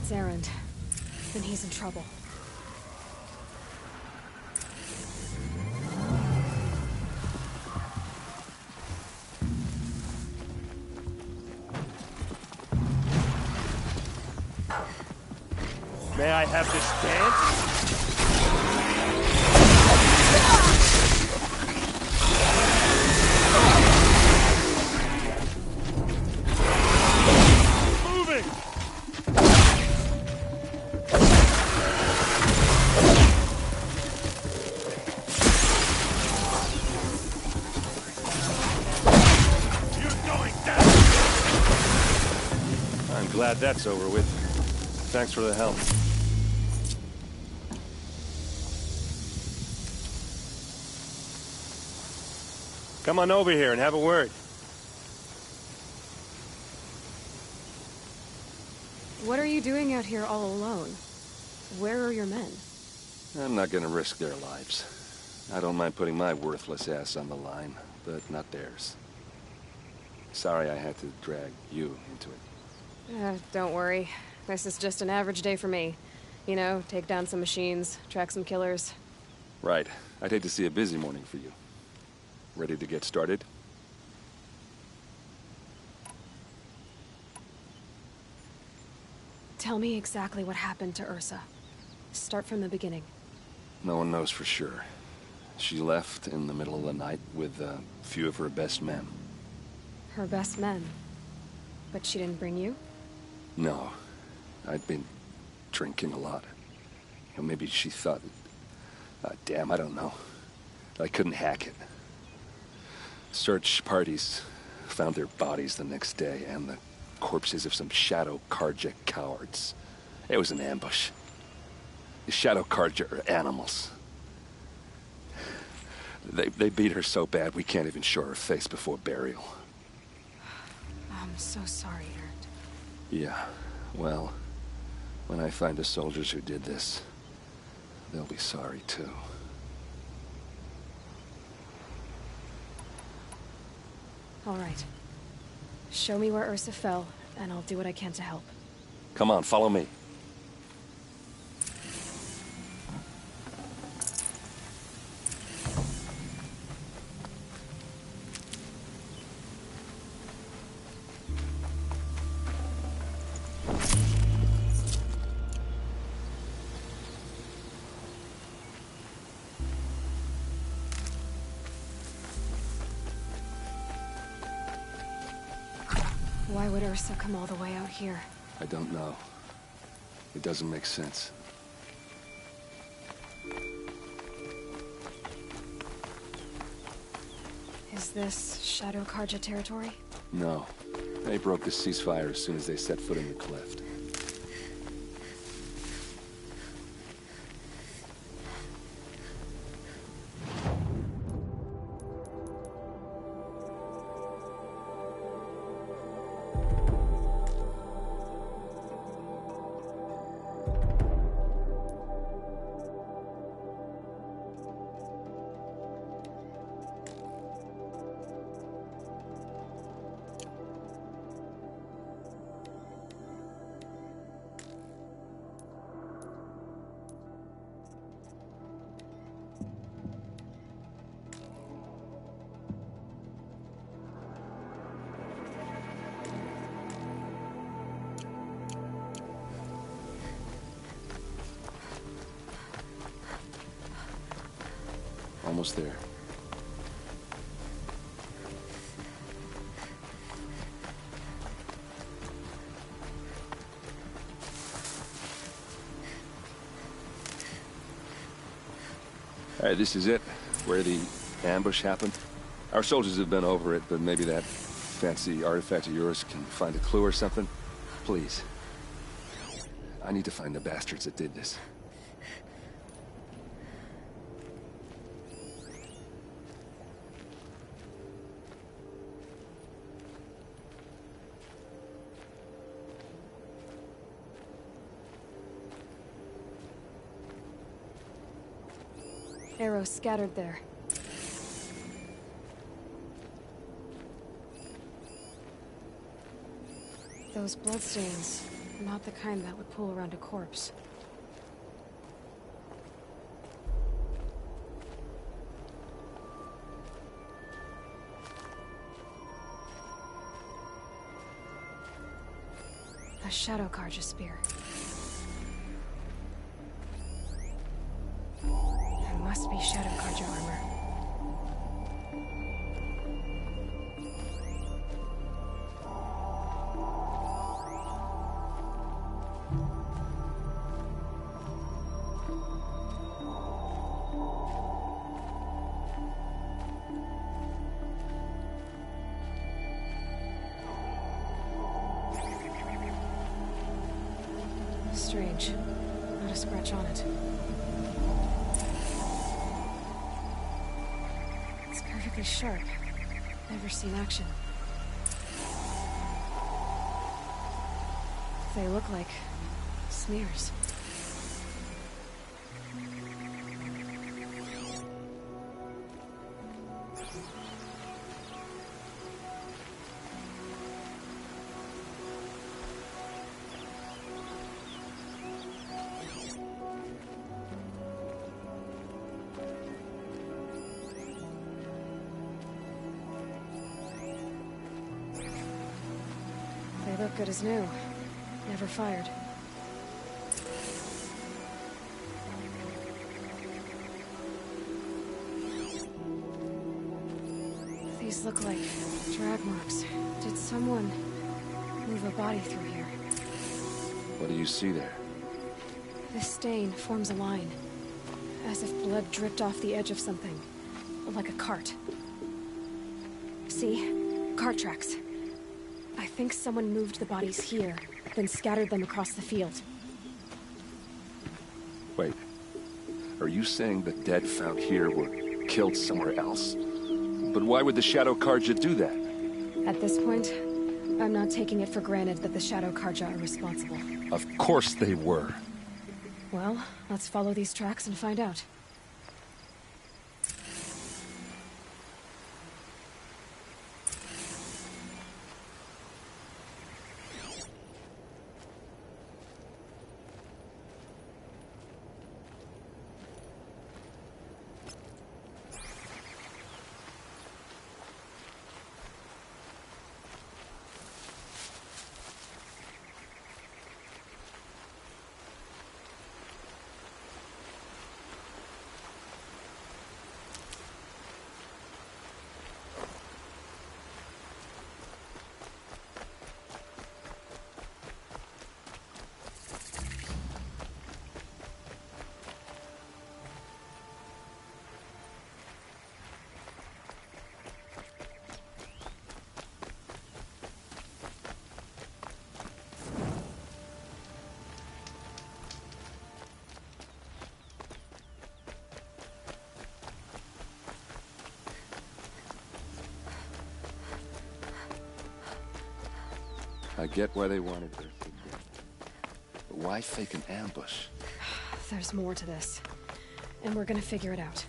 It's Erend. Then he's in trouble. May I have this dance? Glad that's over with. Thanks for the help. Come on over here and have a word. What are you doing out here all alone? Where are your men? I'm not gonna risk their lives. I don't mind putting my worthless ass on the line, but not theirs. Sorry I had to drag you into it. Don't worry. This is just an average day for me. You know, take down some machines, track some killers. Right. I'd hate to see a busy morning for you. Ready to get started? Tell me exactly what happened to Ursa. Start from the beginning. No one knows for sure. She left in the middle of the night with a few of her best men. Her best men? But she didn't bring you? No. I'd been drinking a lot. Or maybe she thought... damn, I don't know. I couldn't hack it. Search parties found their bodies the next day, and the corpses of some Shadow Carja cowards. It was an ambush. The Shadow Carja are animals. They beat her so bad we can't even show her face before burial. I'm so sorry, Erend. Yeah, well, when I find the soldiers who did this, they'll be sorry too. All right. Show me where Ursa fell, and I'll do what I can to help. Come on, follow me. Why would Ursa come all the way out here? I don't know. It doesn't make sense. Is this Shadow Carja territory? No. They broke the ceasefire as soon as they set foot in the cleft. Almost there. All right, this is it, where the ambush happened. Our soldiers have been over it, but maybe that fancy artifact of yours can find a clue or something. Please. I need to find the bastards that did this. Arrows scattered there. Those bloodstains. Not the kind that would pull around a corpse. A Shadow Karja spear. It must be Shadow Karja armor. Strange. Not a scratch on it. It's perfectly sharp. Never seen action. They look like smears. They look good as new. Never fired. These look like drag marks. Did someone move a body through here? What do you see there? This stain forms a line. As if blood dripped off the edge of something. Like a cart. See? Cart tracks. I think someone moved the bodies here, then scattered them across the field. Wait. Are you saying the dead found here were killed somewhere else? But why would the Shadow Karja do that? At this point, I'm not taking it for granted that the Shadow Karja are responsible. Of course they were. Well, let's follow these tracks and find out. I get why they wanted their food. But why fake an ambush? There's more to this. And we're gonna figure it out.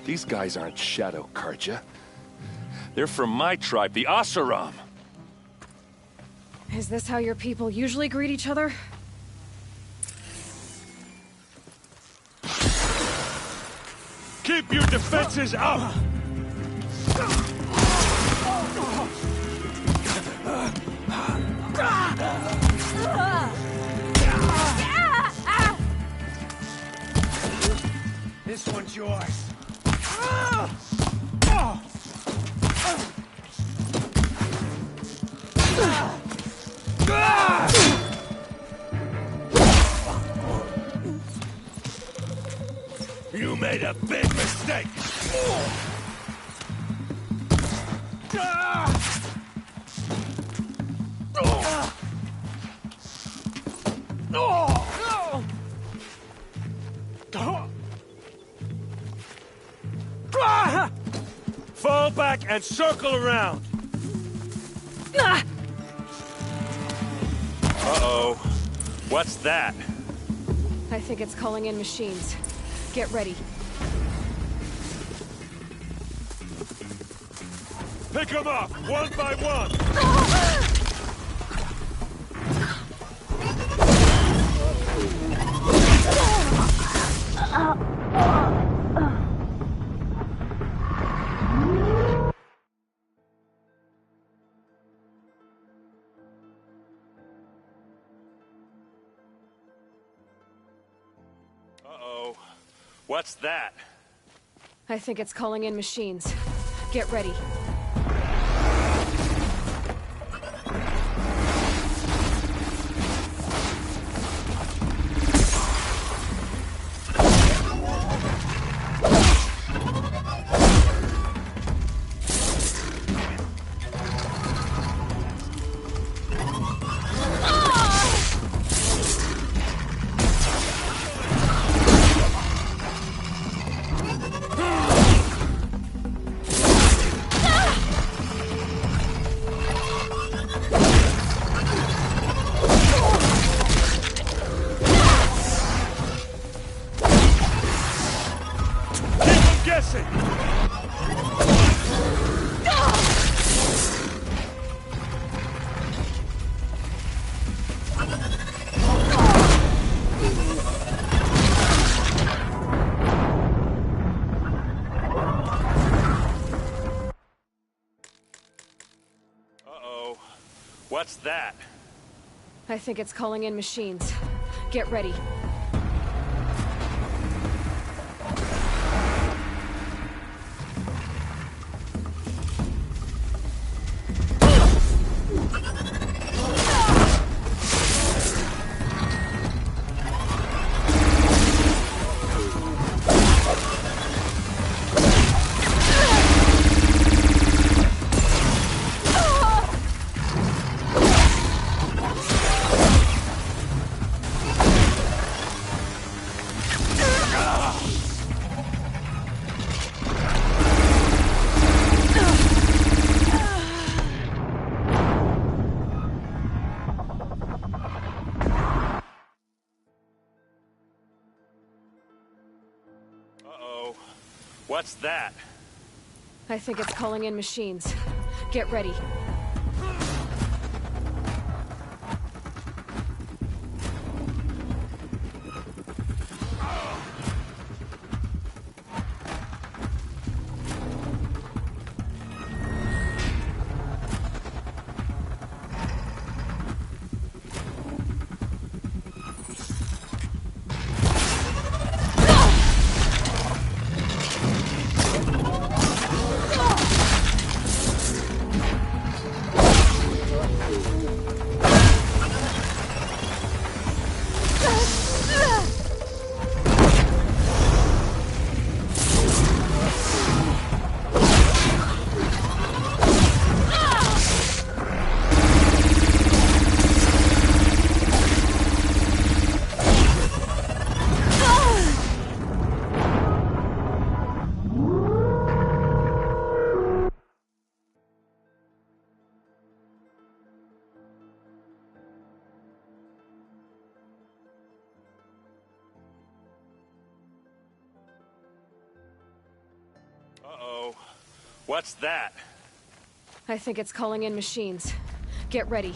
These guys aren't Shadow Karja. They're from my tribe, the Oseram. Is this how your people usually greet each other? Keep your defenses up! This one's yours. You made a big mistake! Fall back and circle around! Ah! Uh-oh. What's that? I think it's calling in machines. Get ready. Pick them up, one by one! Uh-oh. What's that? I think it's calling in machines. Get ready. Uh-oh. What's that? I think it's calling in machines. Get ready. Uh-oh. What's that? I think it's calling in machines. Get ready. Uh-oh. What's that? I think it's calling in machines. Get ready.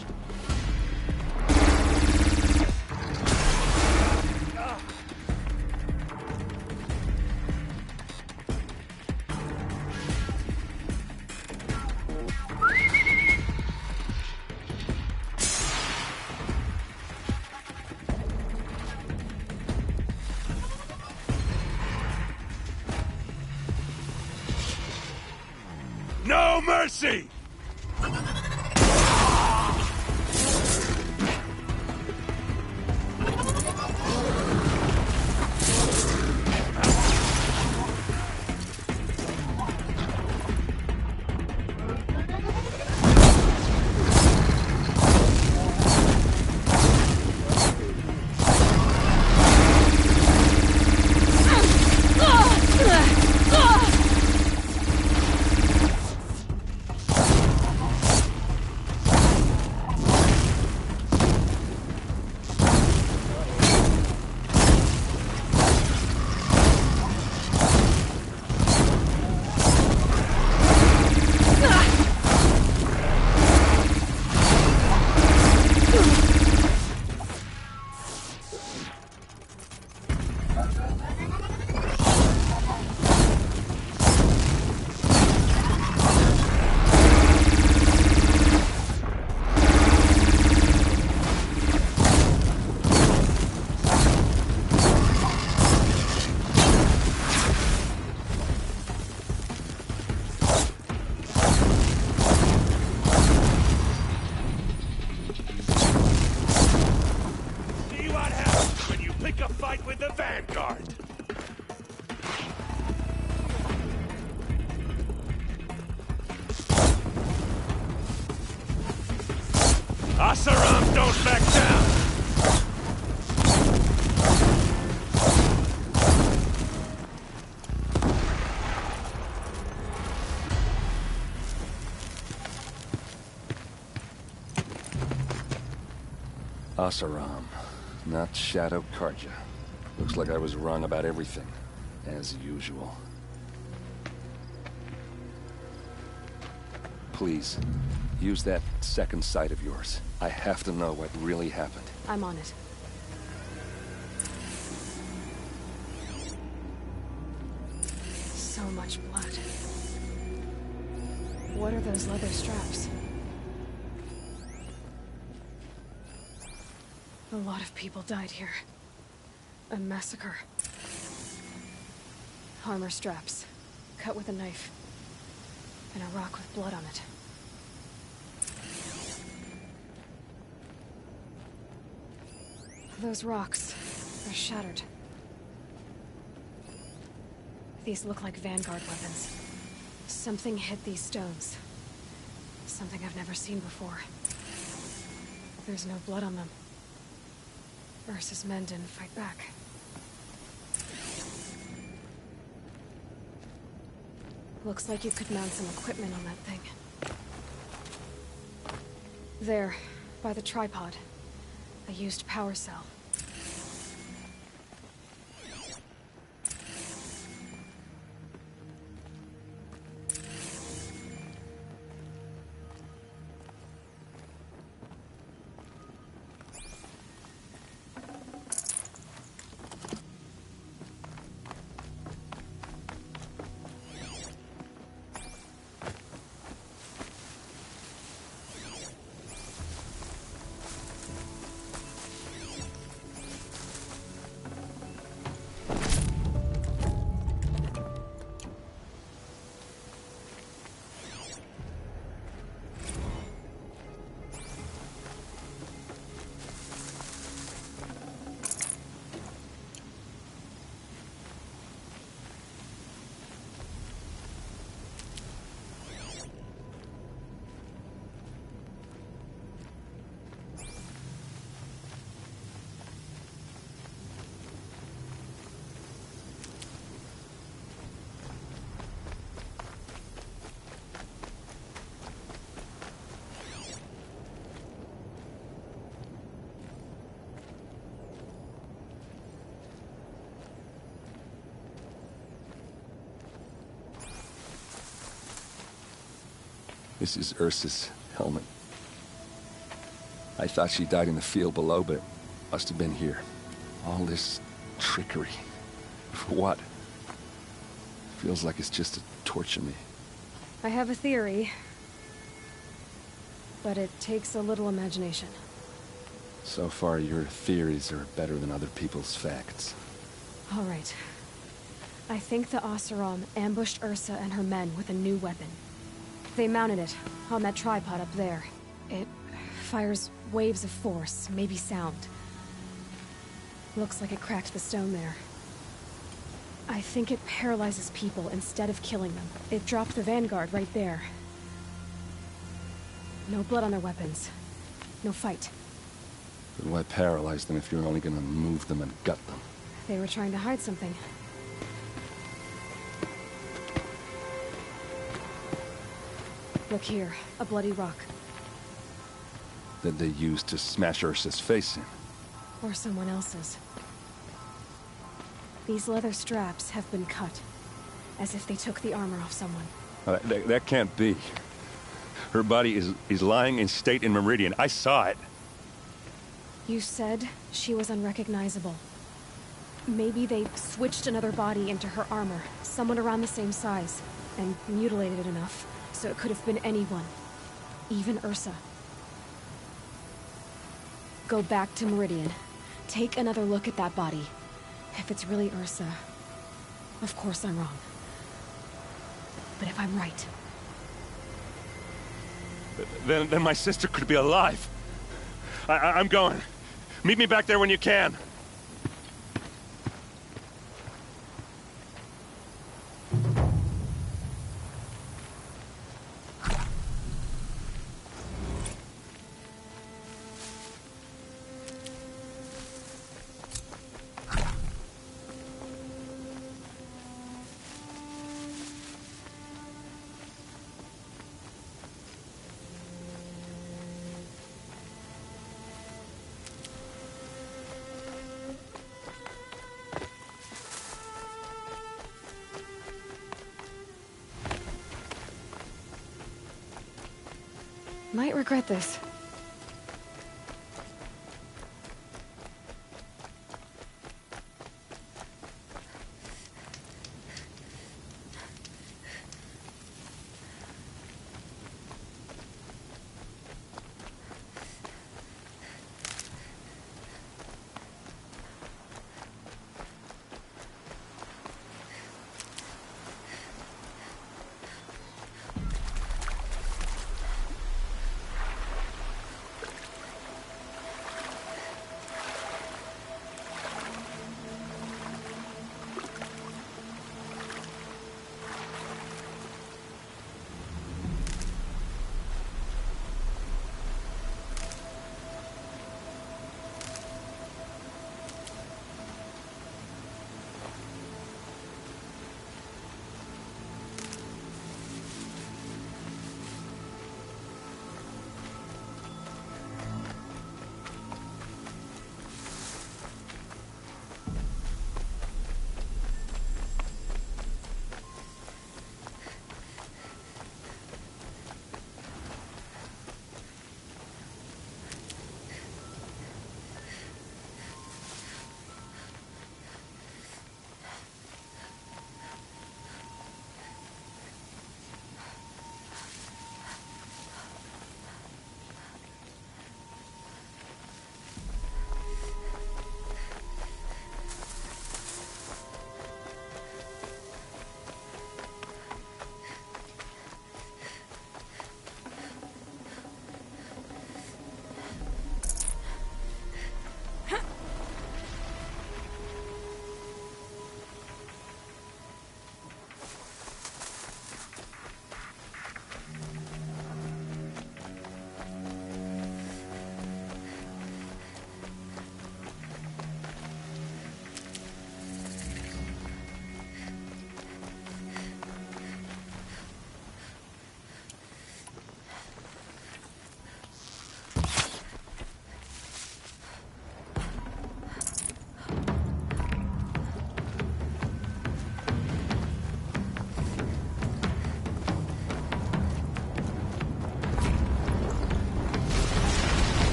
No mercy! Vanguard! Oseram, don't back down! Oseram, not Shadow Carja. Looks like I was wrong about everything, as usual. Please, use that second sight of yours. I have to know what really happened. I'm on it. So much blood. What are those leather straps? A lot of people died here. A massacre. Armor straps, cut with a knife, and a rock with blood on it. Those rocks, they're shattered. These look like Vanguard weapons. Something hit these stones. Something I've never seen before. There's no blood on them. Ursa's men didn't fight back. Looks like you could mount some equipment on that thing. There, by the tripod. A used power cell. This is Ursa's helmet. I thought she died in the field below, but it must have been here. All this trickery. For what? Feels like it's just to torture me. I have a theory, but it takes a little imagination. So far, your theories are better than other people's facts. All right. I think the Oseram ambushed Ursa and her men with a new weapon. They mounted it on that tripod up there. It fires waves of force, maybe sound. Looks like it cracked the stone there. I think it paralyzes people instead of killing them. It dropped the Vanguard right there. No blood on their weapons. No fight. But why paralyze them if you're only gonna move them and gut them? They were trying to hide something. Look here, a bloody rock. That they used to smash Ursa's face in. Or someone else's. These leather straps have been cut, as if they took the armor off someone. That can't be. Her body is lying in state in Meridian. I saw it. You said she was unrecognizable. Maybe they switched another body into her armor, someone around the same size, and mutilated it enough, so it could have been anyone. Even Ursa. Go back to Meridian. Take another look at that body. If it's really Ursa, of course I'm wrong. But if I'm right... Then my sister could be alive. I'm going. Meet me back there when you can. Might regret this.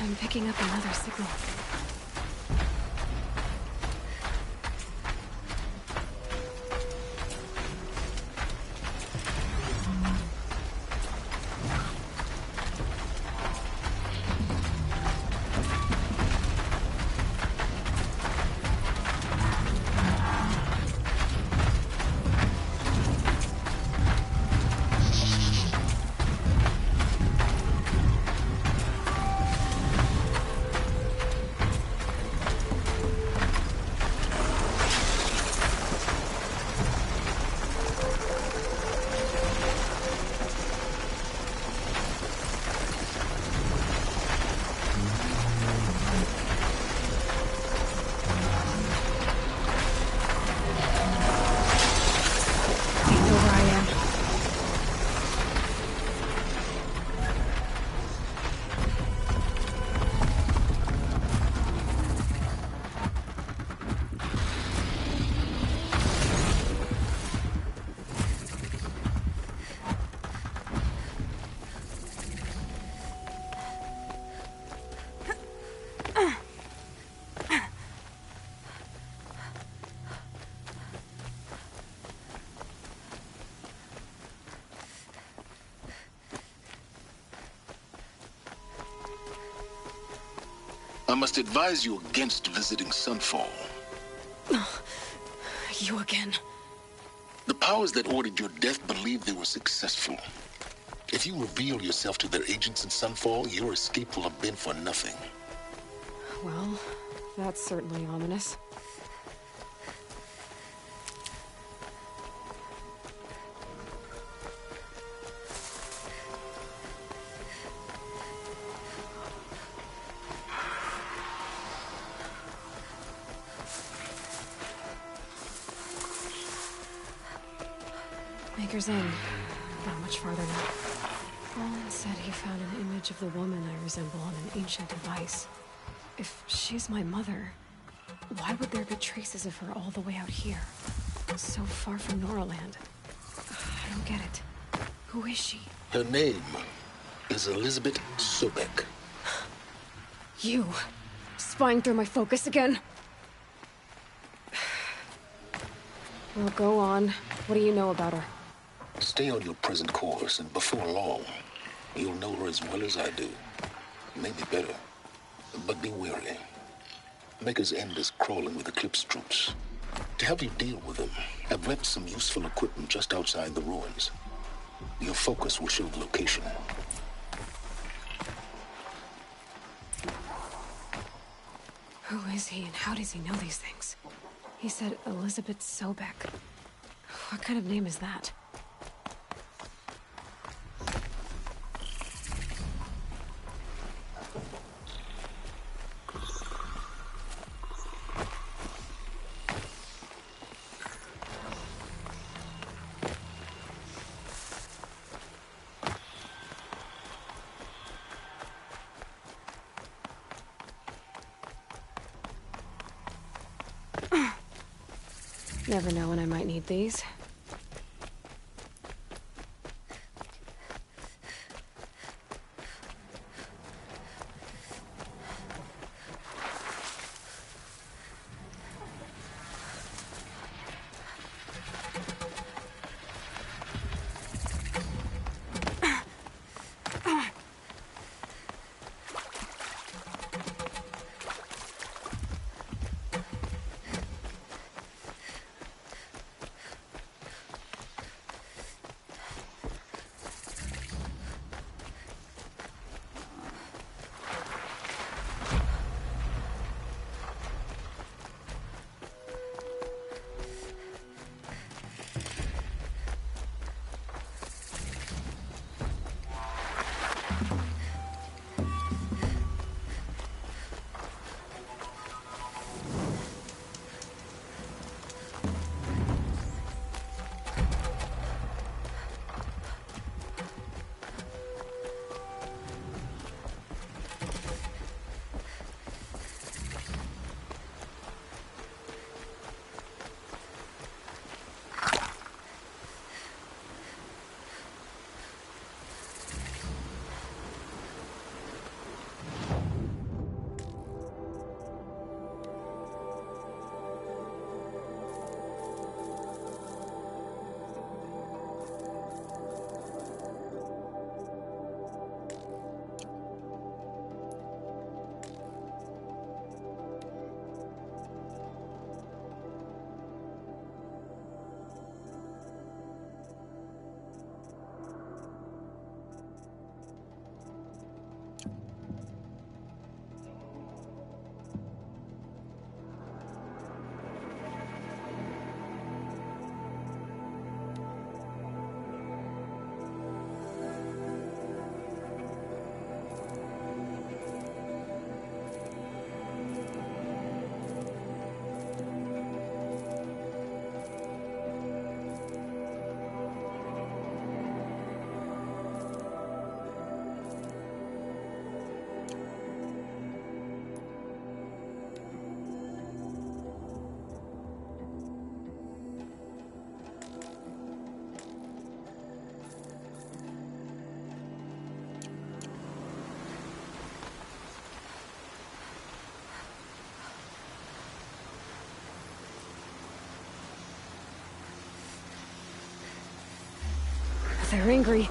I'm picking up another signal. I must advise you against visiting Sunfall. You again. The powers that ordered your death believed they were successful. If you reveal yourself to their agents in Sunfall, your escape will have been for nothing. Well, that's certainly ominous. Maker's Inn. Not much farther now. Roland said he found an image of the woman I resemble on an ancient device. If she's my mother, why would there be traces of her all the way out here? So far from Noraland. I don't get it. Who is she? Her name is Elizabeth Sobek. You! Spying through my focus again? Well, go on. What do you know about her? Stay on your present course, and before long, you'll know her as well as I do. Maybe better. But be wary. Maker's End is crawling with Eclipse troops. To help you deal with them, I've left some useful equipment just outside the ruins. Your focus will show the location. Who is he and how does he know these things? He said Elizabeth Sobek. What kind of name is that? Never know when I might need these. They're angry.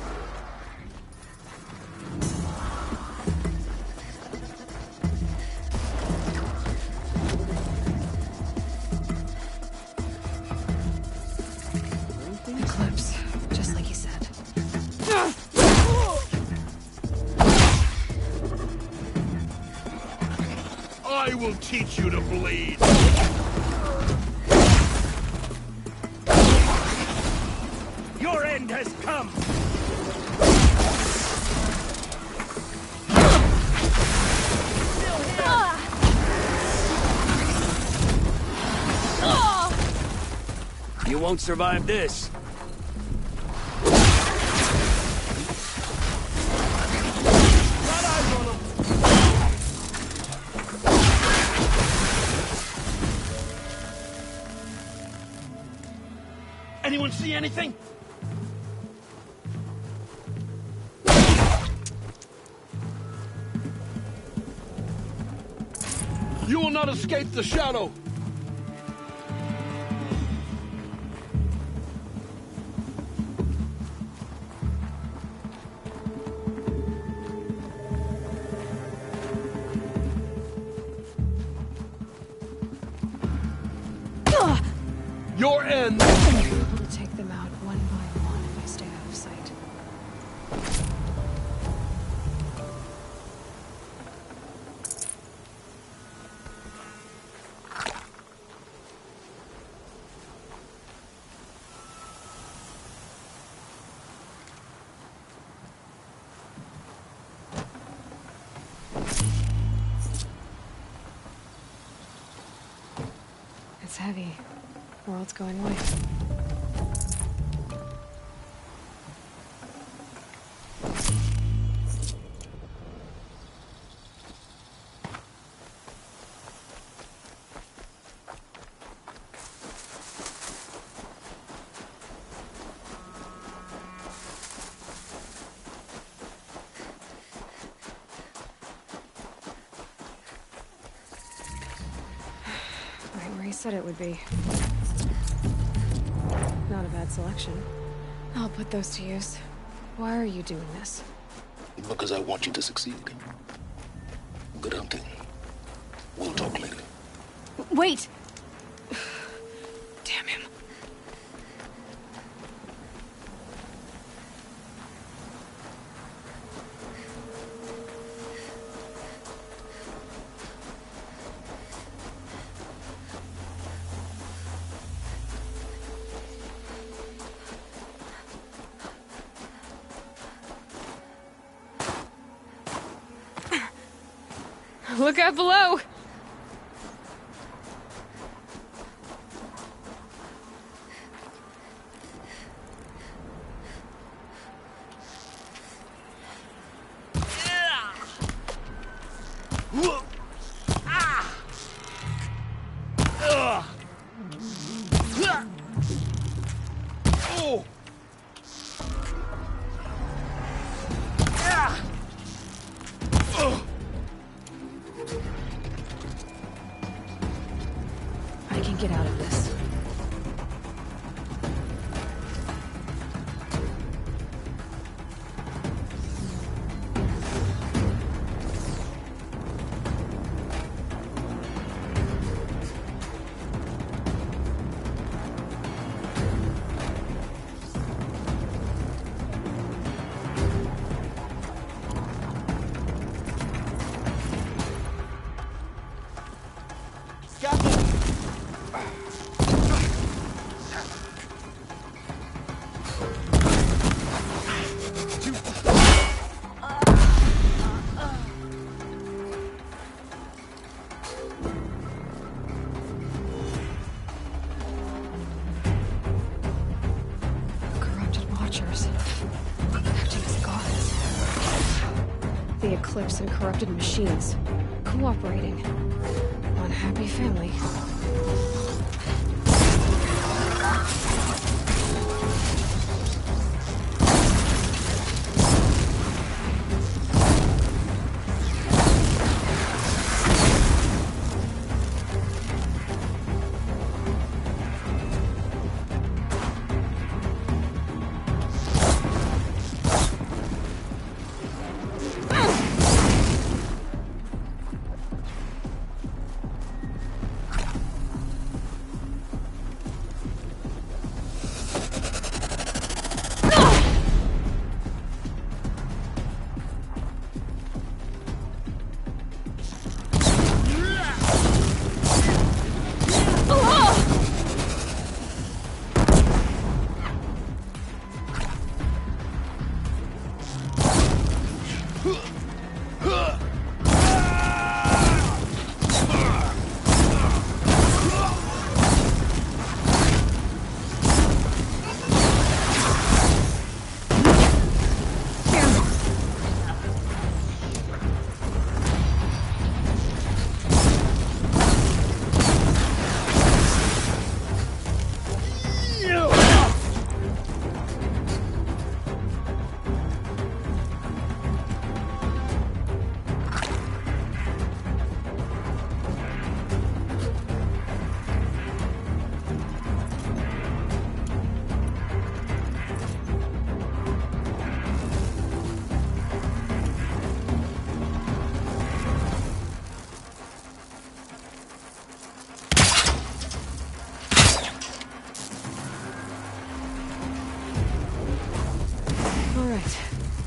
Eclipse, just like he said. will teach you to bleed. Your end has come. You won't survive this. Anyone see anything? You will not escape the shadow! Your end! I'll take them out one by one if I stay out of sight. It's heavy. World's going white. Right where he said it would be. Not a bad selection. I'll put those to use. Why are you doing this? Because I want you to succeed. Good hunting. We'll talk later. Wait! Damn him. Look out below! I can get out of this. The Eclipse and corrupted machines. Cooperating. Unhappy family.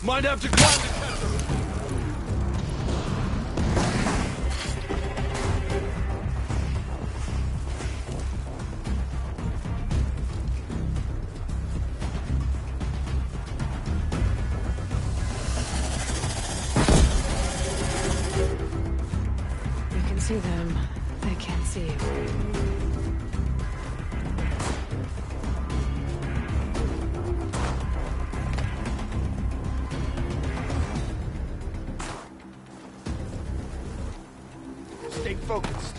Might have to climb the chasm. You can see them. They can't see you. Stay focused.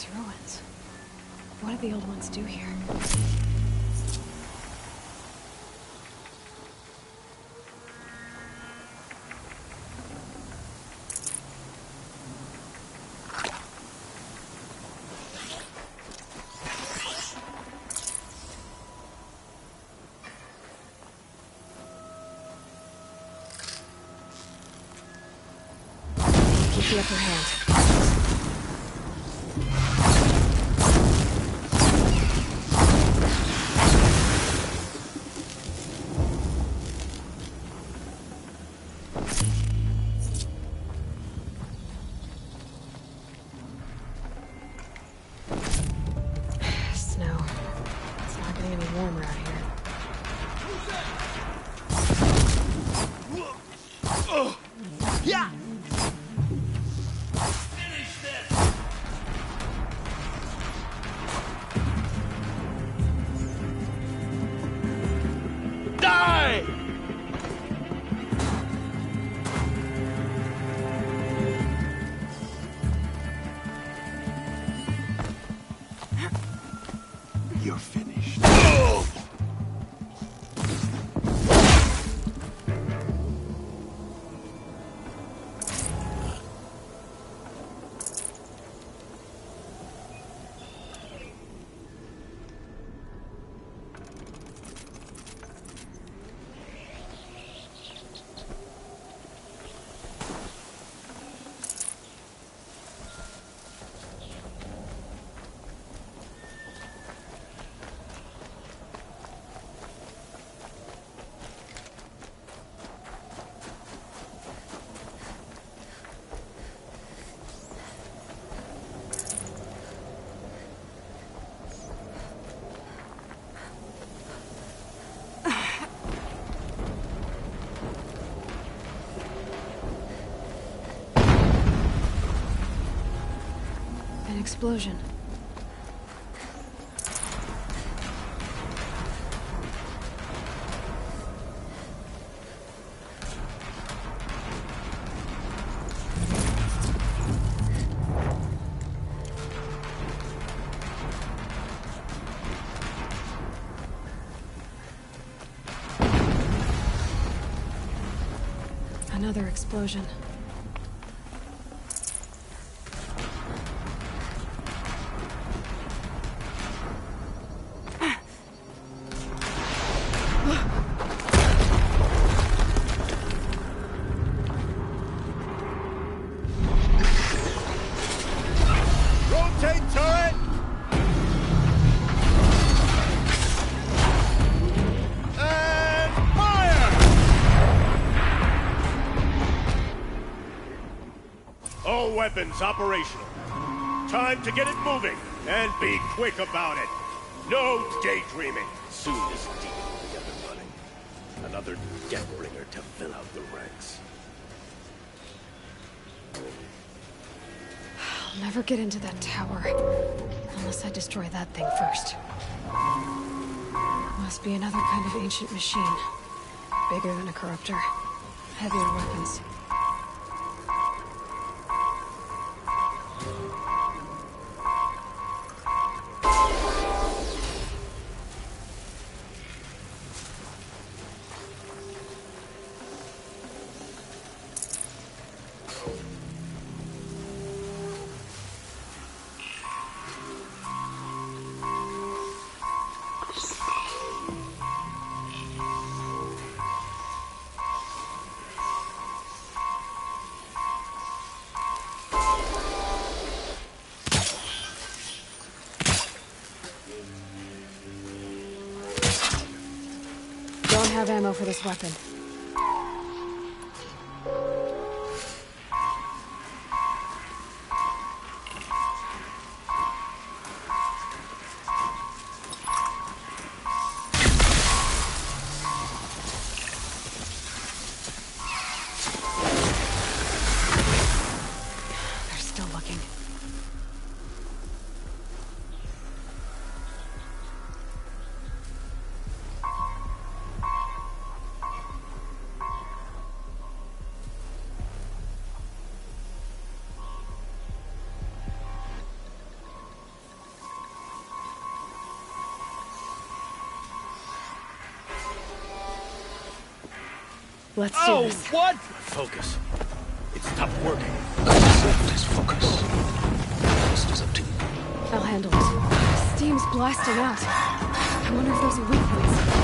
these ruins. What did the old ones do here? Keep the upper hand. Snow. It's not getting any warmer out here. Yeah! Die! You're finished. An explosion. Another explosion. Rotate turret! And fire! All weapons operational. Time to get it moving, and be quick about it. No daydreaming. Soon this demon will be up and running. Another Deathbringer to fill out the ranks. I'll never get into that tower. Unless I destroy that thing first. Must be another kind of ancient machine. Bigger than a corruptor. Heavier weapons. Don't have ammo for this weapon. They're still looking. Let's do this. What? Focus. It's stopped working. Please focus. The rest is up to you. I'll handle it. Steam's blasting out. I wonder if there's a weak point.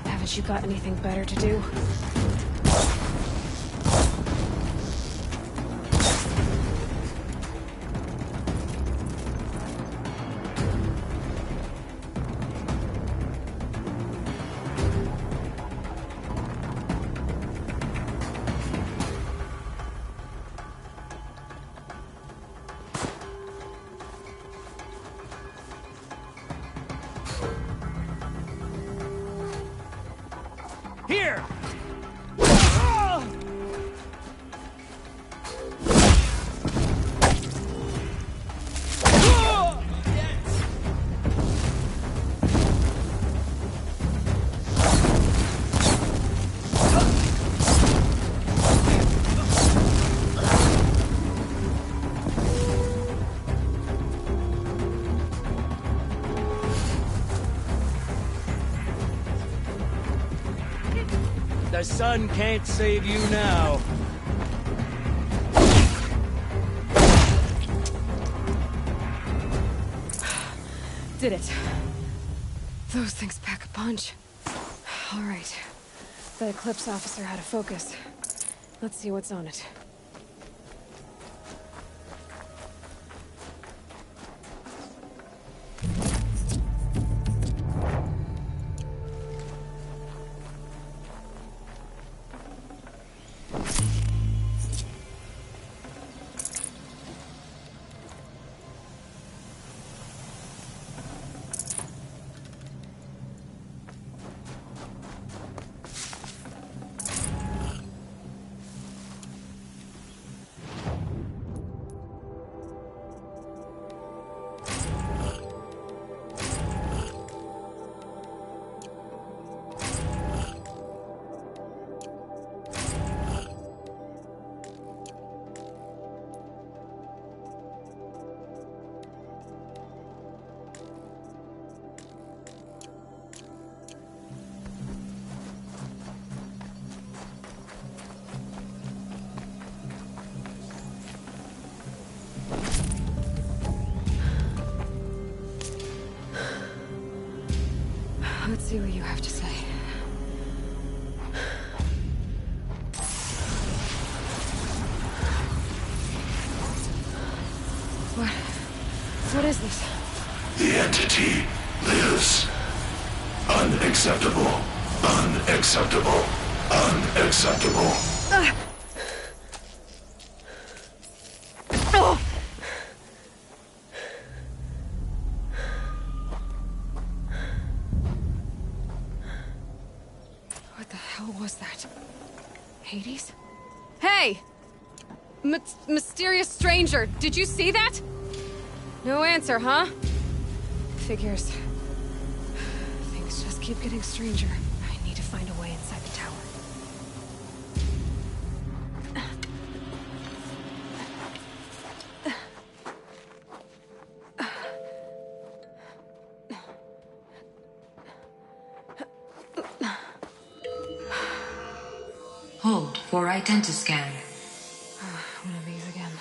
Haven't you got anything better to do? Here! The sun can't save you now. Did it. Those things pack a punch. All right. The Eclipse officer had a focus. Let's see what's on it. Let's see what you have to say. What is this? The entity lives. Unacceptable. Unacceptable. Unacceptable. What the hell was that? Hades? Hey! Mysterious stranger, did you see that? No answer, huh? Figures. Things just keep getting stranger. I need to find a way inside the tower. Hold for identiscan. One of these again.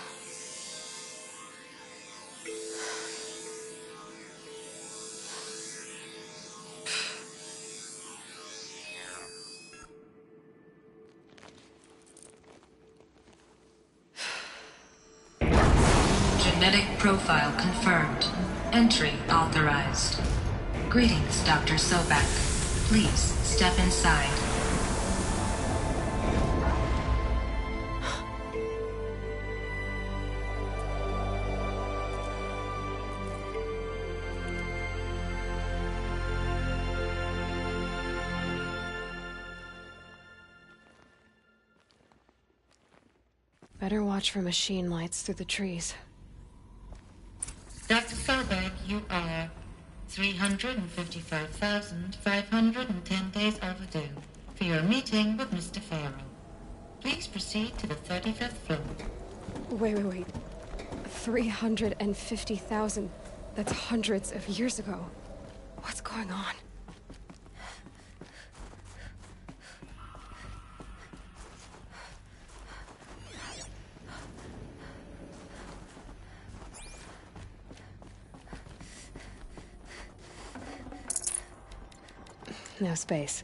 Genetic profile confirmed. Entry authorized. Greetings, Dr. Sobek. Please step inside. Better watch for machine lights through the trees. Dr. Sobek, you are 355,510 days overdue for your meeting with Mr. Farrell. Please proceed to the 35th floor. Wait. 350,000. That's hundreds of years ago. What's going on? No space.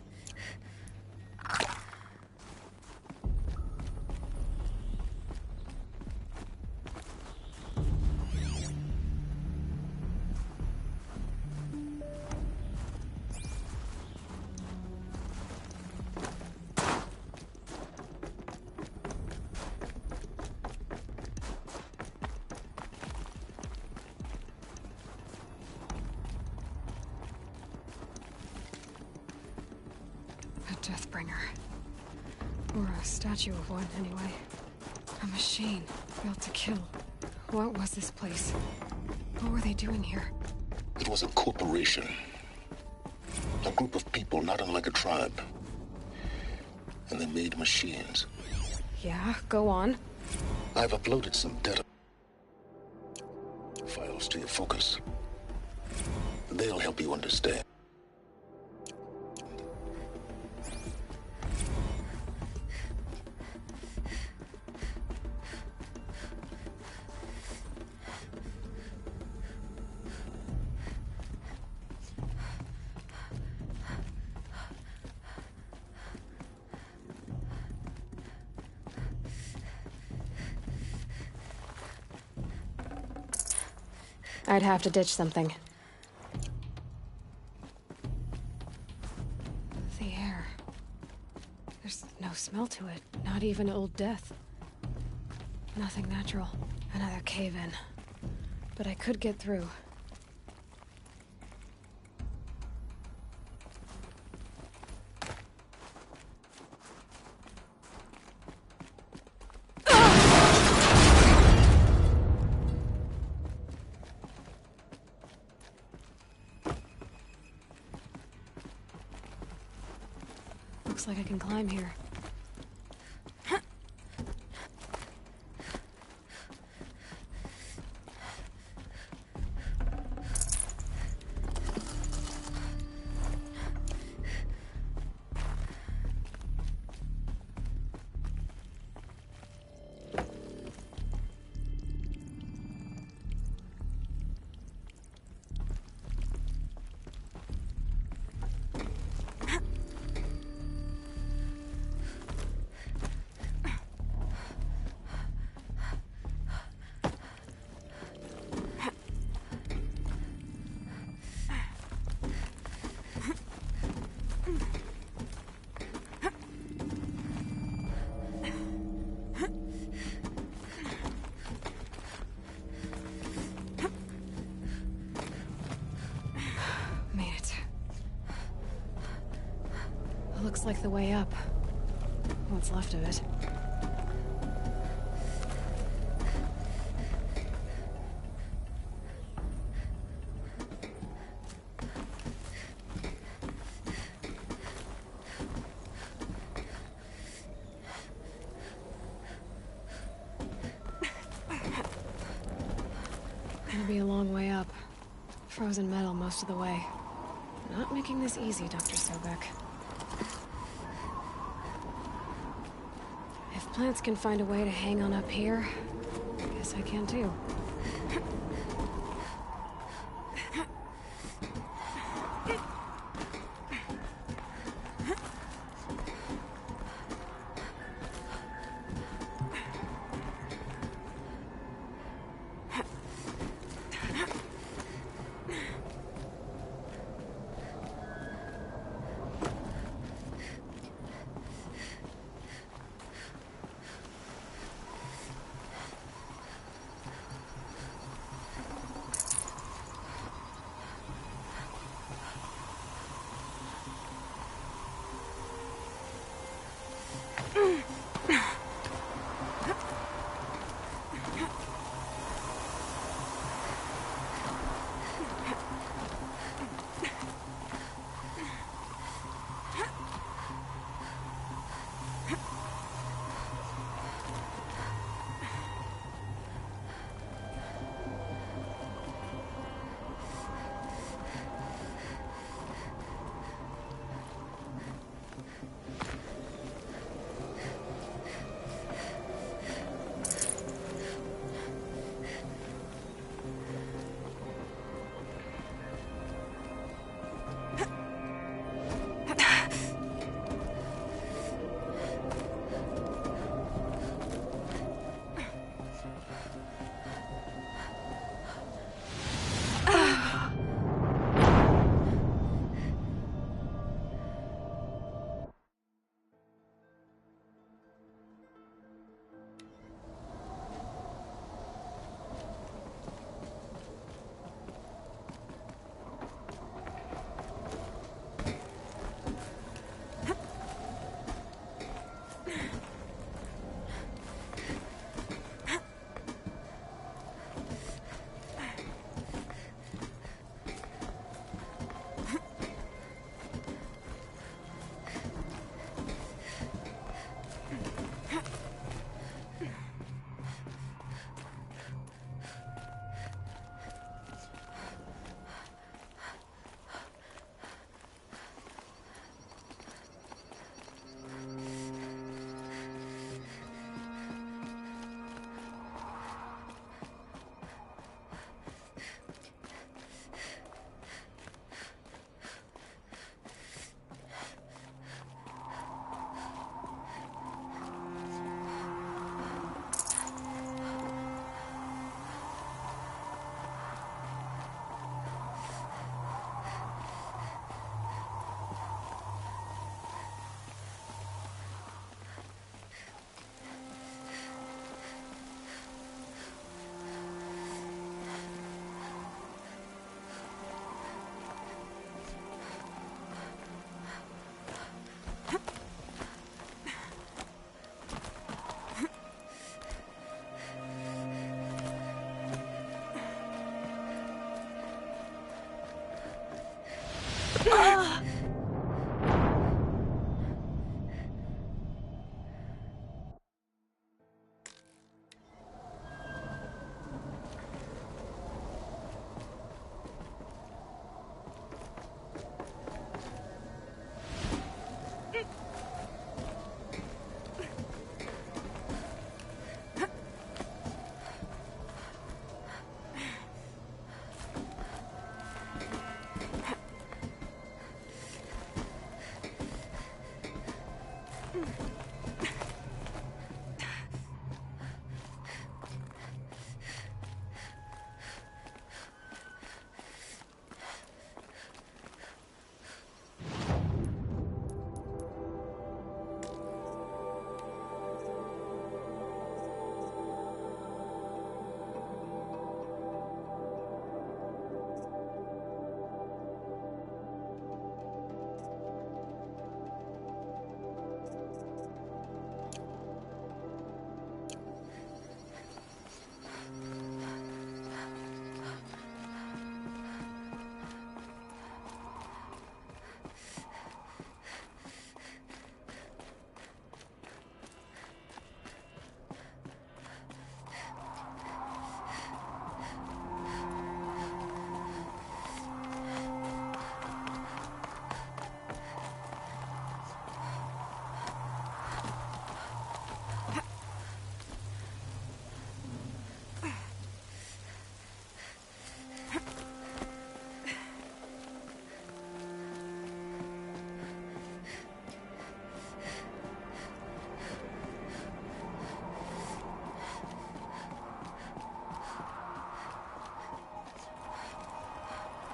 Deathbringer. Or a statue of one, anyway. A machine, built to kill. What was this place? What were they doing here? It was a corporation. A group of people not unlike a tribe. And they made machines. Yeah, go on. I've uploaded some data files to your focus. They'll help you understand. I'd have to ditch something. The air. There's no smell to it, not even Old Death. Nothing natural. Another cave-in. But I could get through. Looks like I can climb here. Looks like the way up. What's left of it. Gonna be a long way up. Frozen metal most of the way. Not making this easy, Dr. Sobek. If plants can find a way to hang on up here, I guess I can too.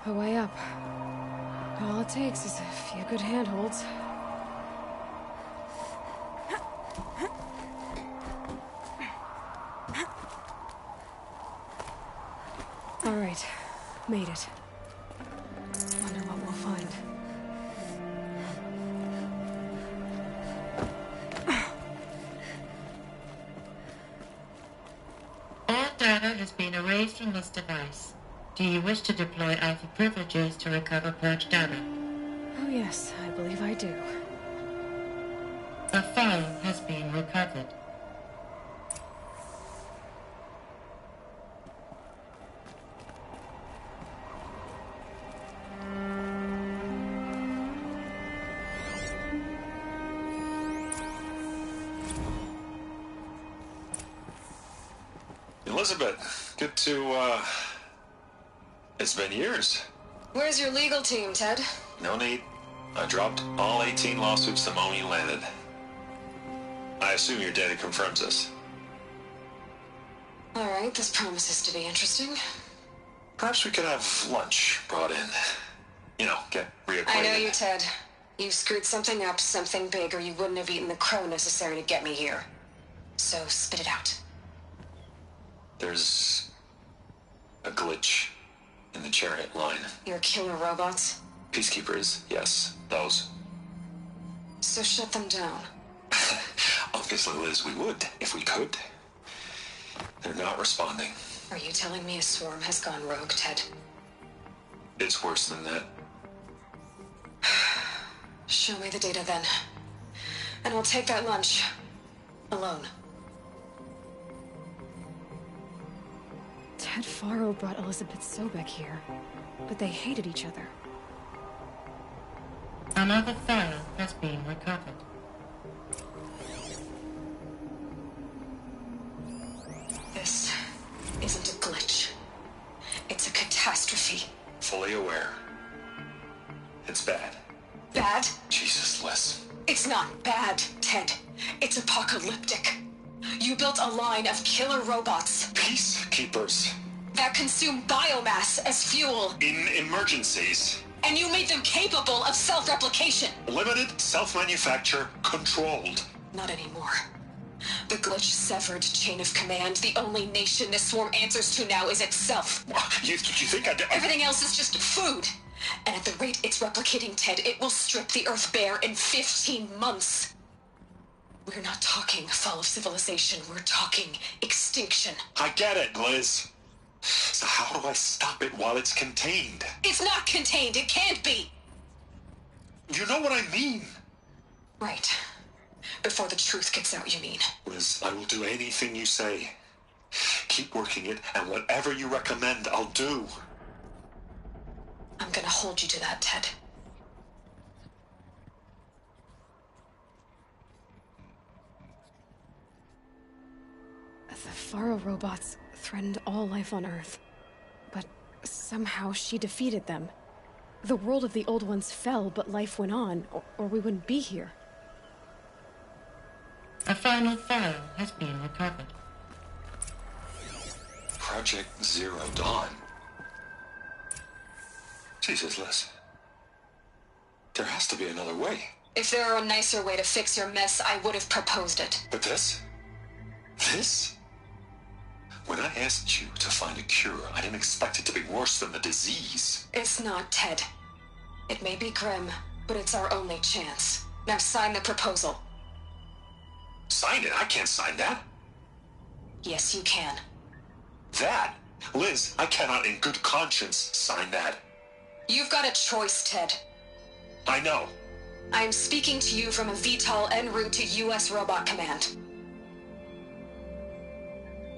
a way up. All it takes is a few good handholds. All right, made it. Wonder what we'll find. All data has been erased from this device. Do you wish to deploy Alpha privileges to recover purged data? Oh yes, I believe I do. A file has been recovered. Elizabeth, good to, it's been years. Where's your legal team, Ted? No need. I dropped all 18 lawsuits the moment you landed. I assume your data confirms this. All right, this promises to be interesting. Perhaps we could have lunch brought in. You know, get reacquainted. I know you, Ted. You screwed something up, something big, or you wouldn't have eaten the crow necessary to get me here. So spit it out. There's a glitch in the chariot line. Your killer robots? Peacekeepers, yes, those. So shut them down. Obviously, Liz, we would, if we could. They're not responding. Are you telling me a swarm has gone rogue, Ted? It's worse than that. Show me the data then. And I'll take that lunch. Alone. Ted Faro brought Elizabeth Sobek here, but they hated each other. Another file has been recovered. This isn't a glitch. It's a catastrophe. Fully aware. It's bad. Bad? Jesus, Liz. It's not bad, Ted. It's apocalyptic. You built a line of killer robots. Peacekeepers. That consume biomass as fuel. In emergencies. And you made them capable of self-replication. Limited, self-manufacture, controlled. Not anymore. The glitch severed chain of command. The only nation this swarm answers to now is itself. You think I'd... Everything else is just food. And at the rate it's replicating, Ted, it will strip the Earth bare in 15 months. We're not talking fall of civilization. We're talking extinction. I get it, Liz. So how do I stop it while it's contained? It's not contained. It can't be. You know what I mean. Right. Before the truth gets out, you mean? Liz, I will do anything you say. Keep working it, and whatever you recommend, I'll do. I'm gonna hold you to that, Ted. The Faro robots threatened all life on Earth. But somehow she defeated them. The world of the Old Ones fell, but life went on, or we wouldn't be here. A final file has been recovered. Project Zero Dawn. Jesus, Liz. There has to be another way. If there were a nicer way to fix your mess, I would have proposed it. But this? This? When I asked you to find a cure, I didn't expect it to be worse than the disease. It's not, Ted. It may be grim, but it's our only chance. Now sign the proposal. Sign it? I can't sign that. Yes, you can. That? Liz, I cannot in good conscience sign that. You've got a choice, Ted. I know. I am speaking to you from a VTOL en route to U.S. Robot Command.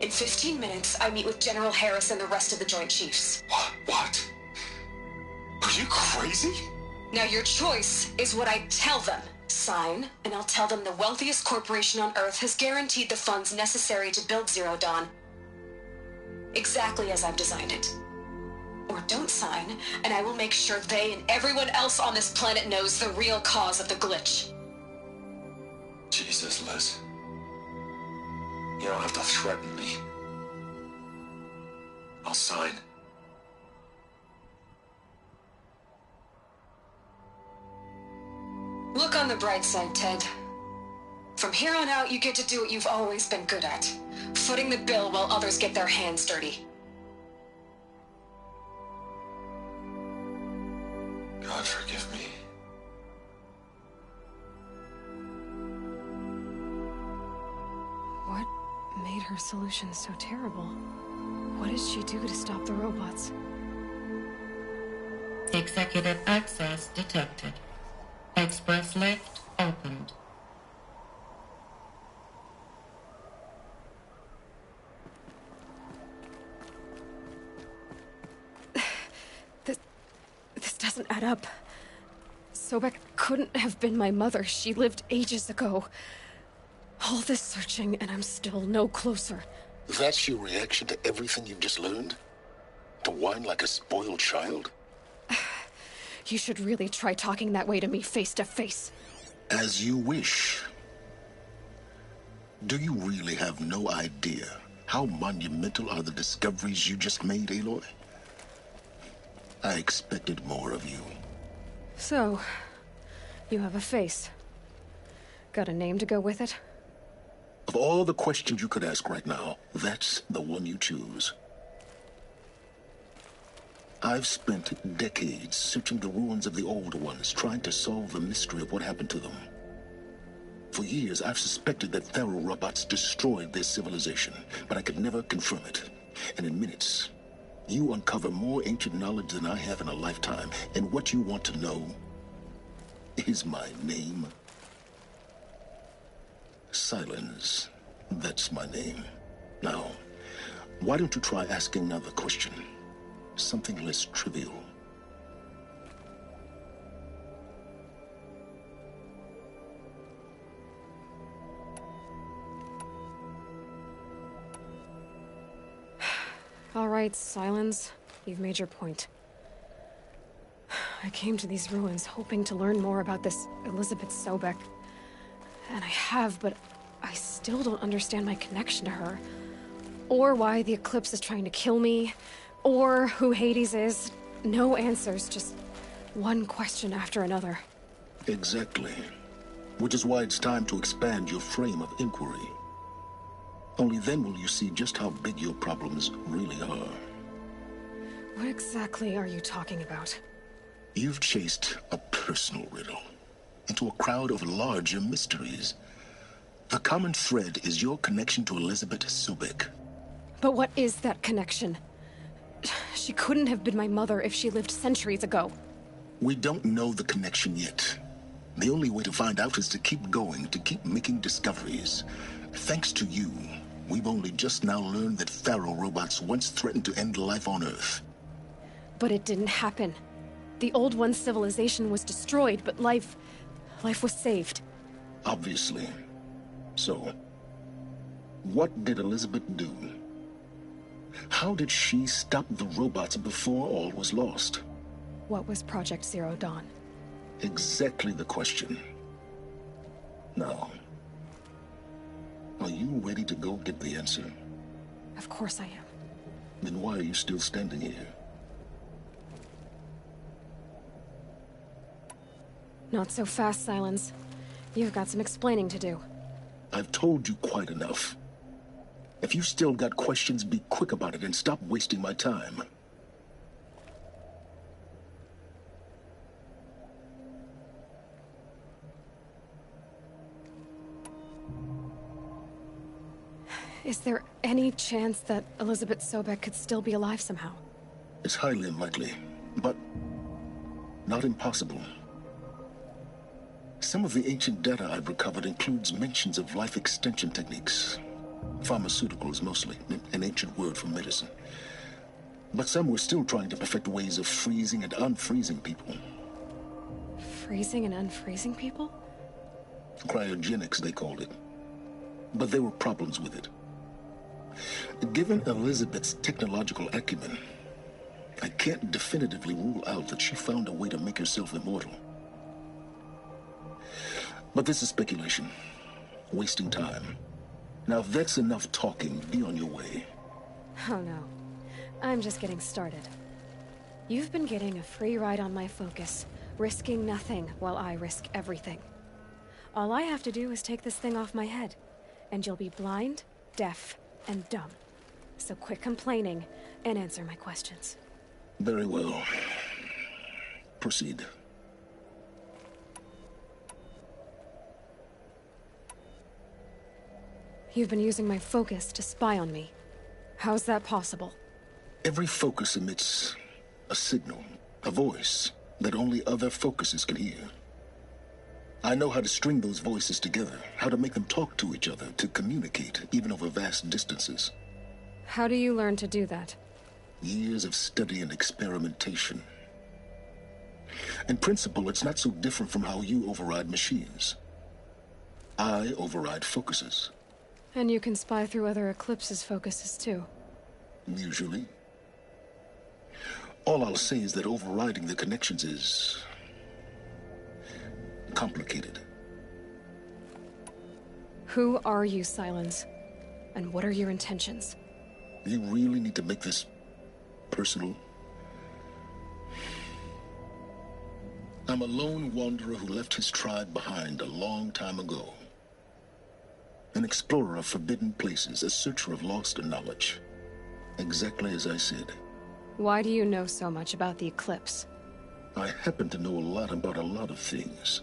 In 15 minutes, I meet with General Harris and the rest of the Joint Chiefs. What? Are you crazy? Now your choice is what I tell them. Sign, and I'll tell them the wealthiest corporation on Earth has guaranteed the funds necessary to build Zero Dawn. Exactly as I've designed it. Or don't sign, and I will make sure they and everyone else on this planet knows the real cause of the glitch. Jesus, Liz. You don't have to threaten me. I'll sign. on the bright side, Ted. From here on out, you get to do what you've always been good at. Footing the bill while others get their hands dirty. God forgive me. What made her solution so terrible? What did she do to stop the robots? Executive access detected. Express lift opened. This doesn't add up. Sobek couldn't have been my mother. She lived ages ago. All this searching, and I'm still no closer. That's your reaction to everything you've just learned? To whine like a spoiled child? You should really try talking that way to me face to face. As you wish. Do you really have no idea how monumental are the discoveries you just made, Aloy? I expected more of you. So, you have a face. Got a name to go with it? Of all the questions you could ask right now, that's the one you choose. I've spent decades searching the ruins of the old ones, trying to solve the mystery of what happened to them. For years, I've suspected that Faro robots destroyed their civilization, but I could never confirm it. And in minutes, you uncover more ancient knowledge than I have in a lifetime, and what you want to know is my name. Silence. That's my name. Now, why don't you try asking another question? Something less trivial. All right, Silence. You've made your point. I came to these ruins hoping to learn more about this Elizabeth Sobek. And I have, but I still don't understand my connection to her. Or why the Eclipse is trying to kill me. Or who Hades is. No answers, just one question after another. Exactly. Which is why it's time to expand your frame of inquiry. Only then will you see just how big your problems really are. What exactly are you talking about? You've chased a personal riddle into a crowd of larger mysteries. The common thread is your connection to Elizabeth Sobek. But what is that connection? She couldn't have been my mother if she lived centuries ago. We don't know the connection yet. The only way to find out is to keep going, to keep making discoveries. Thanks to you, we've only just now learned that Faro robots once threatened to end life on Earth. But it didn't happen. The Old One's civilization was destroyed, but life was saved. Obviously. So, what did Elizabeth do? How did she stop the robots before all was lost? What was Project Zero Dawn? Exactly the question. Now, are you ready to go get the answer? Of course I am. Then why are you still standing here? Not so fast, Silence. You've got some explaining to do. I've told you quite enough. If you still got questions, be quick about it and stop wasting my time. Is there any chance that Elizabeth Sobek could still be alive somehow? It's highly unlikely, but not impossible. Some of the ancient data I've recovered includes mentions of life extension techniques. Pharmaceuticals, mostly, an ancient word for medicine. But some were still trying to perfect ways of freezing and unfreezing people. Freezing and unfreezing people? Cryogenics, they called it. But there were problems with it. Given Elizabeth's technological acumen, I can't definitively rule out that she found a way to make herself immortal. But this is speculation. Wasting time. Now, if that's enough talking, be on your way. Oh no. I'm just getting started. You've been getting a free ride on my focus, risking nothing while I risk everything. All I have to do is take this thing off my head, and you'll be blind, deaf, and dumb. So quit complaining and answer my questions. Very well. Proceed. You've been using my focus to spy on me. How's that possible? Every focus emits a signal, a voice, that only other focuses can hear. I know how to string those voices together, how to make them talk to each other, to communicate, even over vast distances. How do you learn to do that? Years of study and experimentation. In principle, it's not so different from how you override machines. I override focuses. And you can spy through other Eclipse's focuses, too. Usually. All I'll say is that overriding the connections is complicated. Who are you, Sylens? And what are your intentions? You really need to make this personal? I'm a lone wanderer who left his tribe behind a long time ago. An explorer of forbidden places, a searcher of lost knowledge. Exactly as I said. Why do you know so much about the Eclipse? I happen to know a lot about a lot of things.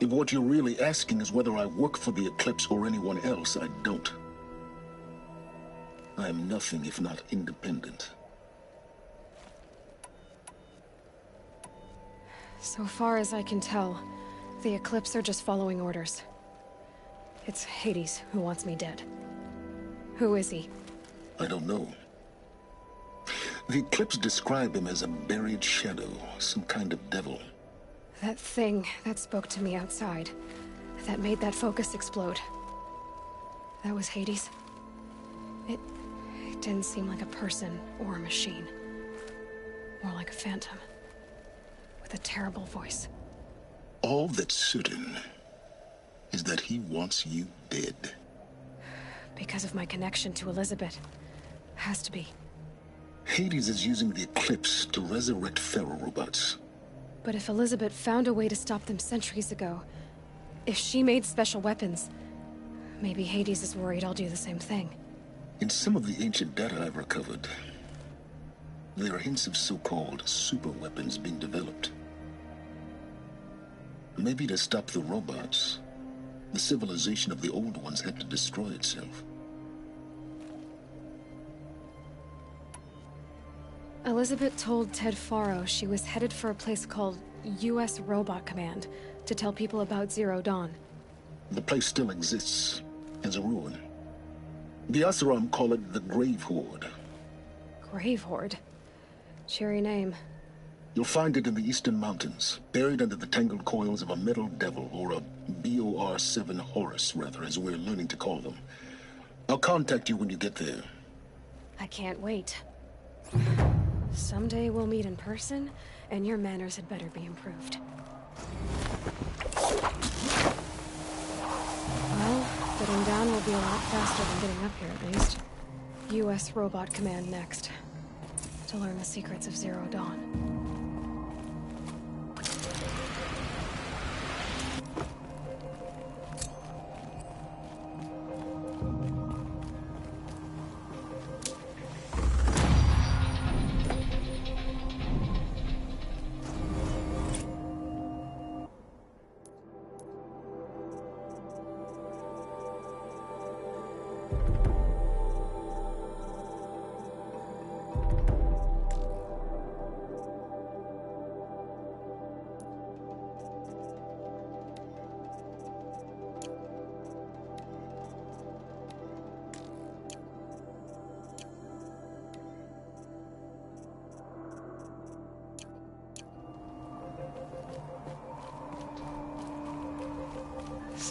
If what you're really asking is whether I work for the Eclipse or anyone else, I don't. I am nothing if not independent. So far as I can tell, the Eclipse are just following orders. It's Hades who wants me dead. Who is he? I don't know. The Eclipse describe him as a buried shadow, some kind of devil. That thing that spoke to me outside, that made that focus explode. That was Hades? It didn't seem like a person or a machine. More like a phantom. With a terrible voice. All that's certain is that he wants you dead. Because of my connection to Elizabeth. Has to be. Hades is using the Eclipse to resurrect Fero robots. But if Elizabeth found a way to stop them centuries ago, if she made special weapons, maybe Hades is worried I'll do the same thing. In some of the ancient data I've recovered, there are hints of so-called super weapons being developed. Maybe to stop the robots, the civilization of the old ones had to destroy itself. Elizabeth told Ted Faro she was headed for a place called U.S. Robot Command to tell people about Zero Dawn. The place still exists as a ruin. The Oseram call it the Grave Horde. Grave Horde? Cheery name. You'll find it in the Eastern Mountains, buried under the tangled coils of a metal devil, or a BOR-7 Horus, rather, as we're learning to call them. I'll contact you when you get there. I can't wait. Someday we'll meet in person, and your manners had better be improved. Well, getting down will be a lot faster than getting up here, at least. U.S. Robot Command next. To learn the secrets of Zero Dawn.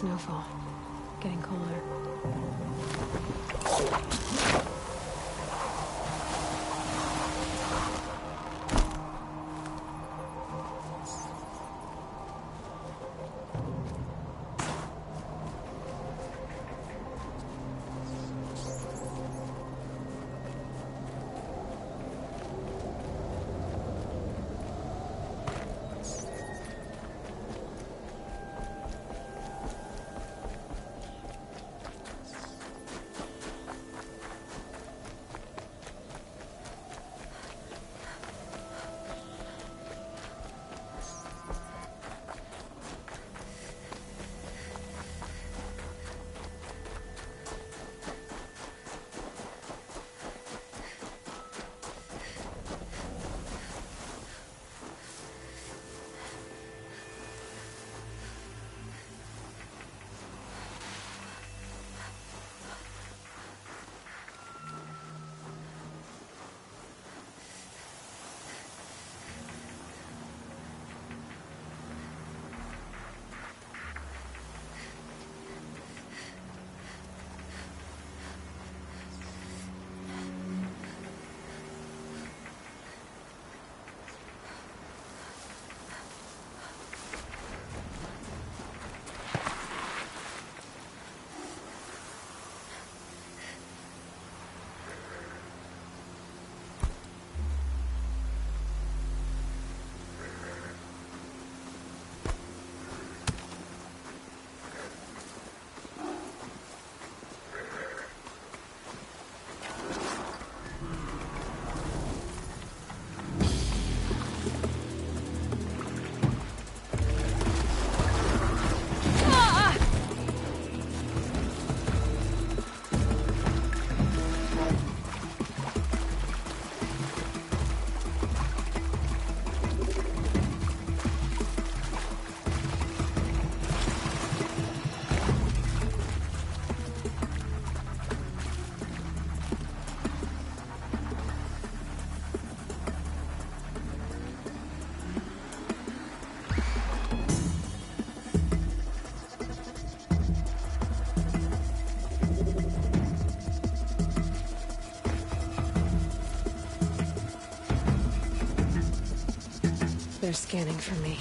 Snowfall. Getting colder. They're scanning for me.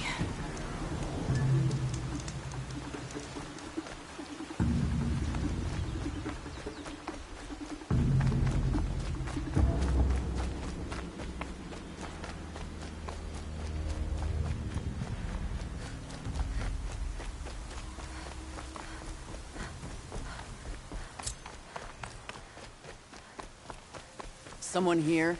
Someone here?